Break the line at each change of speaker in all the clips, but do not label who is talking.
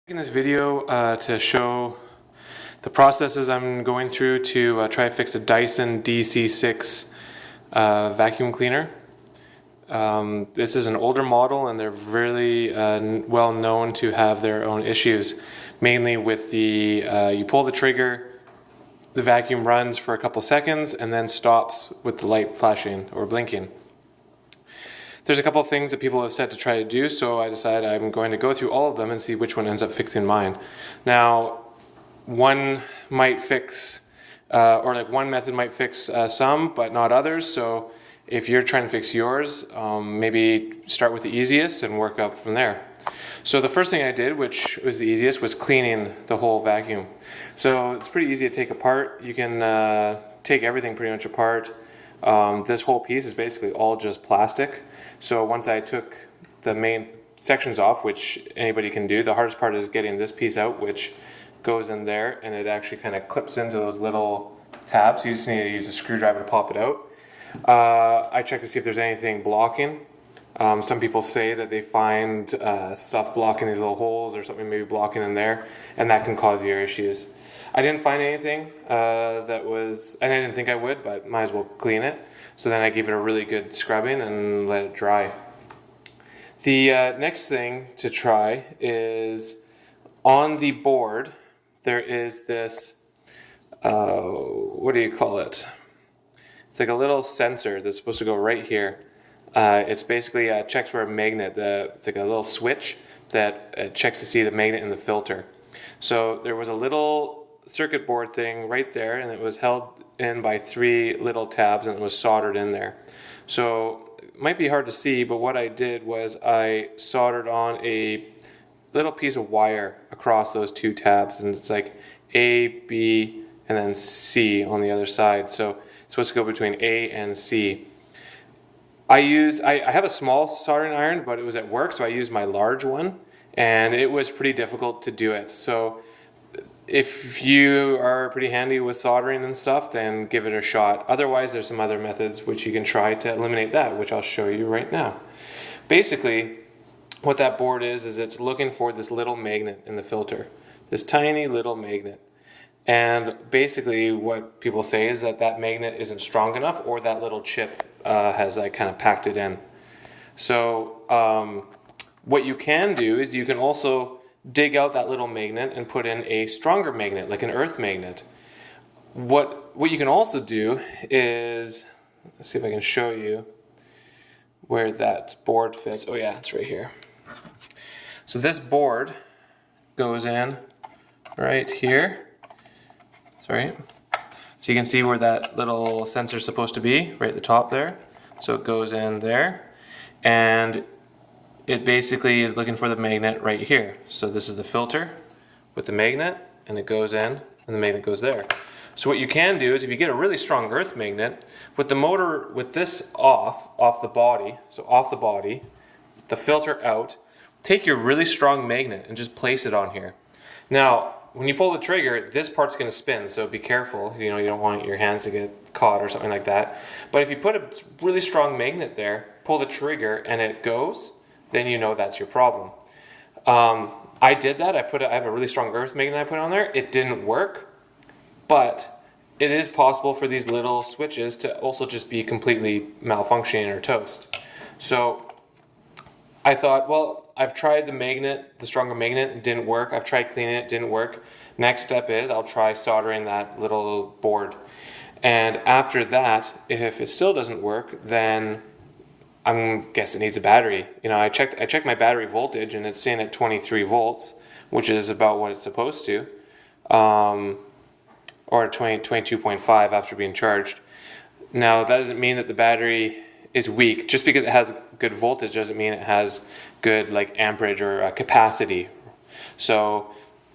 In this video to show the processes I'm going through to try to fix a Dyson DC6 vacuum cleaner. This is an older model and they're really well known to have their own issues, mainly with the you pull the trigger, the vacuum runs for a couple seconds and then stops with the light flashing or blinking. There's a couple of things that people have said to try to do, so I decided I'm going to go through all of them and see which one ends up fixing mine. Now, one might fix, one method might fix some, but not others. So if you're trying to fix yours, maybe start with the easiest and work up from there. So the first thing I did, which was the easiest, was cleaning the whole vacuum. So it's pretty easy to take apart. You can take everything pretty much apart. This whole piece is basically all just plastic. So once I took the main sections off, which anybody can do, the hardest part is getting this piece out, which goes in there and it actually kind of clips into those little tabs. You just need to use a screwdriver to pop it out. I checked to see if there's anything blocking. Some people say that they find stuff blocking these little holes or something maybe blocking in there, and that can cause ear issues. I didn't find anything that was, and I didn't think I would, but might as well clean it. So then I gave it a really good scrubbing and let it dry. The next thing to try is on the board, there is this, what do you call it? It's like a little sensor that's supposed to go right here. It's basically checks for a magnet. It's like a little switch that checks to see the magnet in the filter. So there was a little circuit board thing right there, and it was held in by 3 little tabs and it was soldered in there. So it might be hard to see, but what I did was I soldered on a little piece of wire across those 2 tabs, and it's like A, B, and then C on the other side. So it's supposed to go between A and C. I have a small soldering iron, but it was at work, so I used my large one, and it was pretty difficult to do it. So if you are pretty handy with soldering and stuff, then give it a shot. Otherwise, there's some other methods which you can try to eliminate that, which I'll show you right now. Basically, what that board is it's looking for this little magnet in the filter, this tiny little magnet. And basically what people say is that that magnet isn't strong enough, or that little chip has like kind of packed it in. So what you can do is you can also dig out that little magnet and put in a stronger magnet, like an earth magnet. What you can also do is, let's see if I can show you where that board fits. Oh yeah, it's right here. So this board goes in right here. Sorry. So you can see where that little sensor is supposed to be, right at the top there. So it goes in there, and it basically is looking for the magnet right here. So this is the filter with the magnet, and it goes in, and the magnet goes there. So what you can do is, if you get a really strong earth magnet, with the motor, with this off the body, so off the body, the filter out, take your really strong magnet and just place it on here. Now, when you pull the trigger, this part's going to spin, so be careful. You know, you don't want your hands to get caught or something like that. But if you put a really strong magnet there, pull the trigger, and it goes, then you know that's your problem. I did that. I have a really strong earth magnet I put on there. It didn't work, but it is possible for these little switches to also just be completely malfunctioning or toast. So I thought, well, I've tried the magnet, the stronger magnet, it didn't work. I've tried cleaning it, didn't work. Next step is I'll try soldering that little board. And after that, if it still doesn't work, then I guess it needs a battery. You know, I checked my battery voltage, and it's saying at 23 volts, which is about what it's supposed to, or 22.5 after being charged. Now, that doesn't mean that the battery is weak. Just because it has good voltage doesn't mean it has good like amperage or capacity. So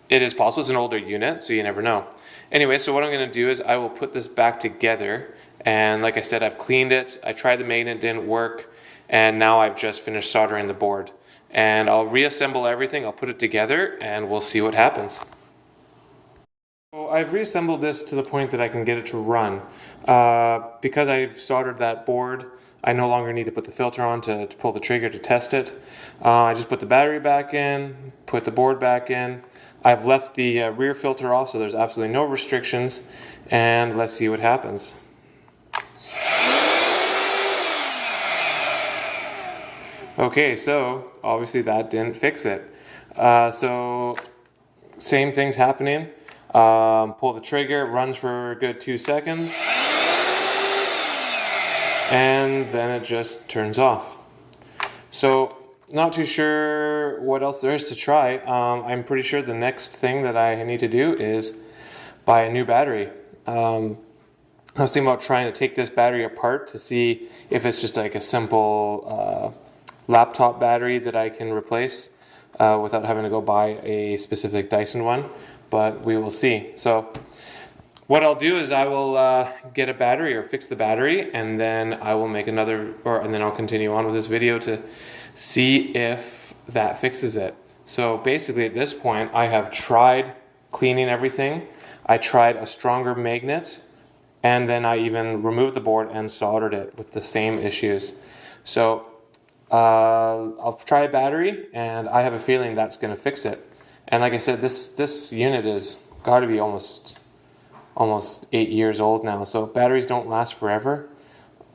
it is possible. It's an older unit, so you never know. Anyway, so what I'm going to do is I will put this back together, and like I said, I've cleaned it. I tried the magnet, didn't work. And now I've just finished soldering the board. And I'll reassemble everything, I'll put it together, and we'll see what happens. So I've reassembled this to the point that I can get it to run. Because I've soldered that board, I no longer need to put the filter on to pull the trigger to test it. I just put the battery back in, put the board back in. I've left the rear filter off, so there's absolutely no restrictions, and let's see what happens. Okay, so obviously that didn't fix it. So same thing's happening. Pull the trigger, runs for a good 2 seconds, and then it just turns off. So not too sure what else there is to try. I'm pretty sure the next thing that I need to do is buy a new battery. I was thinking about trying to take this battery apart to see if it's just like a simple laptop battery that I can replace without having to go buy a specific Dyson one, but we will see. So what I'll do is I will get a battery or fix the battery, and then I will make another, and then I'll continue on with this video to see if that fixes it. So basically at this point I have tried cleaning everything. I tried a stronger magnet, and then I even removed the board and soldered it with the same issues. So I'll try a battery, and I have a feeling that's going to fix it. And like I said, this unit is got to be almost 8 years old now, so batteries don't last forever.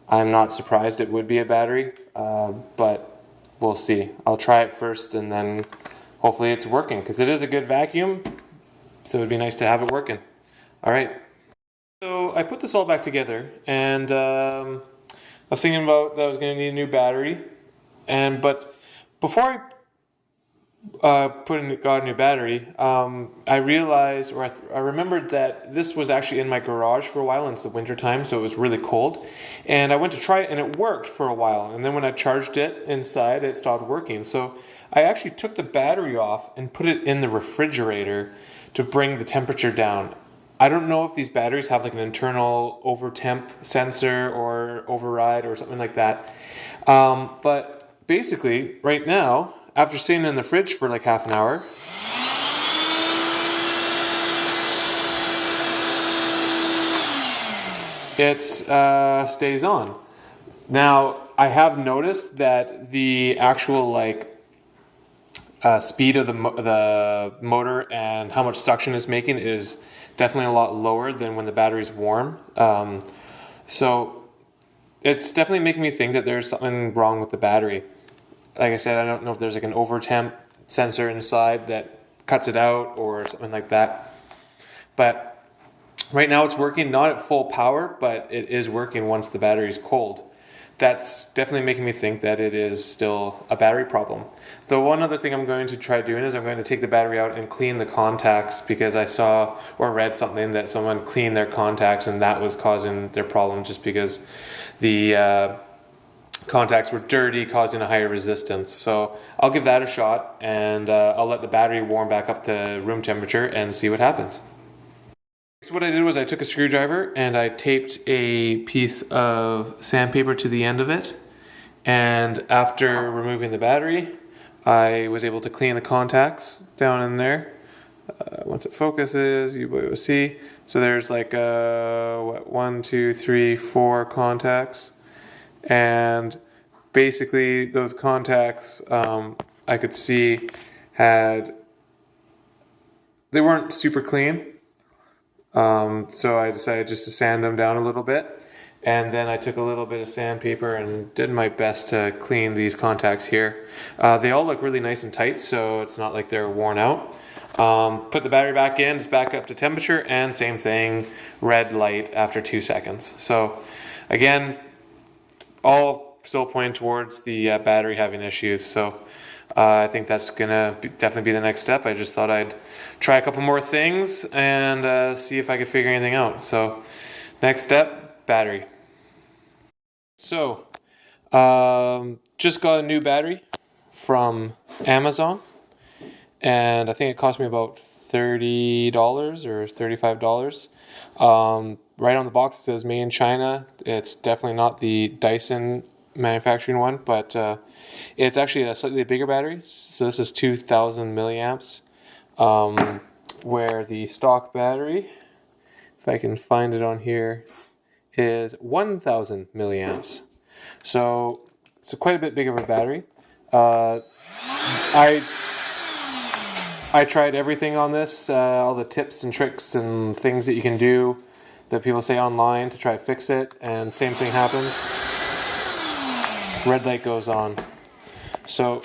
I'm not surprised it would be a battery, but we'll see. I'll try it first, and then hopefully it's working, because it is a good vacuum, so it'd be nice to have it working. All right. So I put this all back together, and I was thinking about that I was going to need a new battery, but before I got a new battery, I realized, or I remembered that this was actually in my garage for a while, and it's the winter time, so it was really cold, and I went to try it, and it worked for a while, and then when I charged it inside, it stopped working. So I actually took the battery off and put it in the refrigerator to bring the temperature down. I don't know if these batteries have like an internal over temp sensor or override or something like that, but basically right now, after sitting in the fridge for like half an hour, it stays on. Now, I have noticed that the actual speed of the motor and how much suction it's making is definitely a lot lower than when the battery's warm. So it's definitely making me think that there's something wrong with the battery. Like I said, I don't know if there's like an over temp sensor inside that cuts it out or something like that. But right now it's working, not at full power, but it is working once the battery's cold. That's definitely making me think that it is still a battery problem. The one other thing I'm going to try doing is I'm going to take the battery out and clean the contacts, because I saw or read something that someone cleaned their contacts and that was causing their problem, just because the contacts were dirty, causing a higher resistance. So I'll give that a shot, and I'll let the battery warm back up to room temperature and see what happens. So what I did was I took a screwdriver and I taped a piece of sandpaper to the end of it, and after removing the battery, I was able to clean the contacts down in there. Once it focuses, you will see. So there's like 1, 2, 3, 4 contacts. And basically those contacts I could see they weren't super clean, so I decided just to sand them down a little bit, and then I took a little bit of sandpaper and did my best to clean these contacts here. They all look really nice and tight, so it's not like they're worn out. Put the battery back in, it's back up to temperature, and same thing, red light after 2 seconds. So again, all still pointing towards the battery having issues. So I think that's gonna definitely be the next step. I just thought I'd try a couple more things and see if I could figure anything out. So next step, battery. So just got a new battery from Amazon, and I think it cost me about $30 or $35. Right on the box it says made in China. It's definitely not the Dyson manufacturing one, but it's actually a slightly bigger battery. So this is 2,000 milliamps, where the stock battery, if I can find it on here, is 1,000 milliamps. So it's quite a bit bigger of a battery. I tried everything on this, all the tips and tricks and things that you can do that people say online to try to fix it, and same thing happens. Red light goes on. So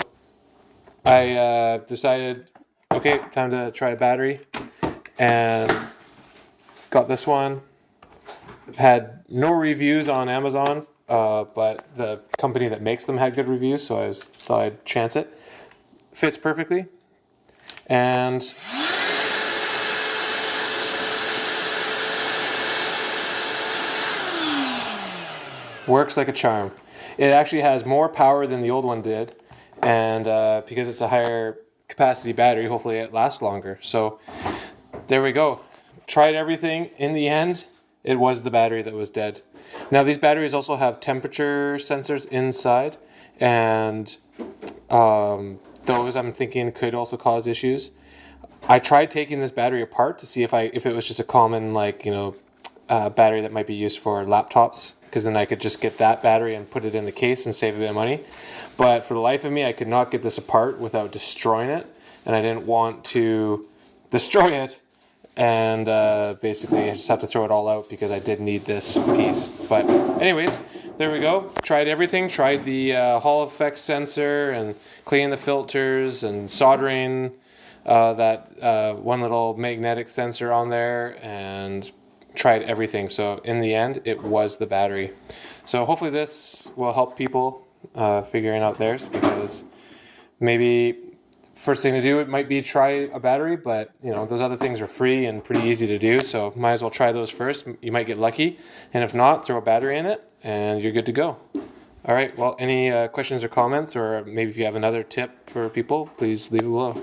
I decided, okay, time to try a battery, and got this one. Had no reviews on Amazon, but the company that makes them had good reviews, so I thought I'd chance it. Fits perfectly, and works like a charm. It actually has more power than the old one did, and because it's a higher capacity battery, hopefully it lasts longer. So there we go. Tried everything. In the end, it was the battery that was dead. Now these batteries also have temperature sensors inside, and those I'm thinking could also cause issues. I tried taking this battery apart to see if it was just a common battery that might be used for laptops, because then I could just get that battery and put it in the case and save a bit of money. But for the life of me, I could not get this apart without destroying it, and I didn't want to destroy it. And basically I just have to throw it all out because I did need this piece. But anyways, there we go. Tried everything. Tried the Hall effect sensor and cleaning the filters and soldering that one little magnetic sensor on there, and tried everything. So in the end, it was the battery. So hopefully this will help people figuring out theirs, because maybe first thing to do, it might be try a battery, but those other things are free and pretty easy to do, so might as well try those first. You might get lucky, and if not, throw a battery in it and you're good to go. All right, well, any questions or comments, or maybe if you have another tip for people, please leave it below.